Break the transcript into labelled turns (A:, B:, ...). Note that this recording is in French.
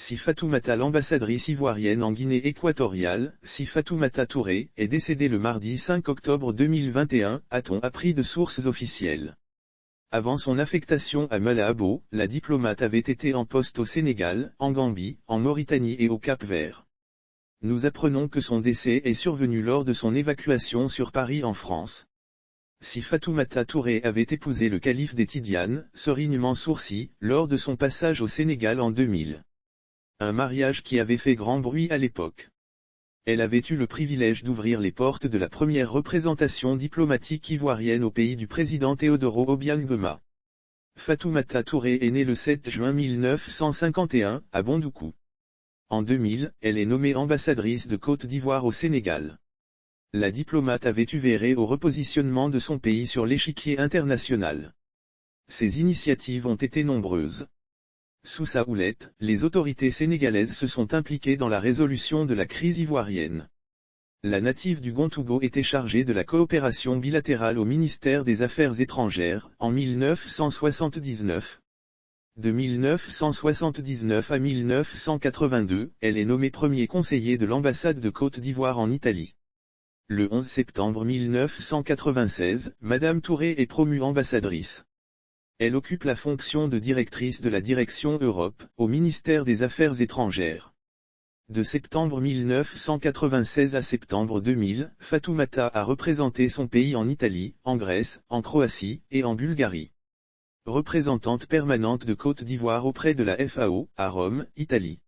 A: Si Fatoumata l'ambassadrice ivoirienne en Guinée équatoriale, si Fatoumata Touré, est décédée le mardi 5 octobre 2021, a-t-on appris de sources officielles. Avant son affectation à Malabo, la diplomate avait été en poste au Sénégal, en Gambie, en Mauritanie et au Cap-Vert. Nous apprenons que son décès est survenu lors de son évacuation sur Paris en France. Si Fatoumata Touré avait épousé le calife des Tidianes, Serigne Mansour Sy, lors de son passage au Sénégal en 2000. Un mariage qui avait fait grand bruit à l'époque. Elle avait eu le privilège d'ouvrir les portes de la première représentation diplomatique ivoirienne au pays du président Théodoro Obiang Nguema. Fatoumata Touré est née le 7 juin 1951, à Bondoukou. En 2000, elle est nommée ambassadrice de Côte d'Ivoire au Sénégal. La diplomate avait œuvré au repositionnement de son pays sur l'échiquier international. Ses initiatives ont été nombreuses. Sous sa houlette, les autorités sénégalaises se sont impliquées dans la résolution de la crise ivoirienne. La native du Gontougo était chargée de la coopération bilatérale au ministère des Affaires étrangères, en 1979. De 1979 à 1982, elle est nommée premier conseiller de l'ambassade de Côte d'Ivoire en Italie. Le 11 septembre 1996, Madame Touré est promue ambassadrice. Elle occupe la fonction de directrice de la direction Europe, au ministère des Affaires étrangères. De septembre 1996 à septembre 2000, Fatoumata a représenté son pays en Italie, en Grèce, en Croatie, et en Bulgarie. Représentante permanente de Côte d'Ivoire auprès de la FAO, à Rome, Italie.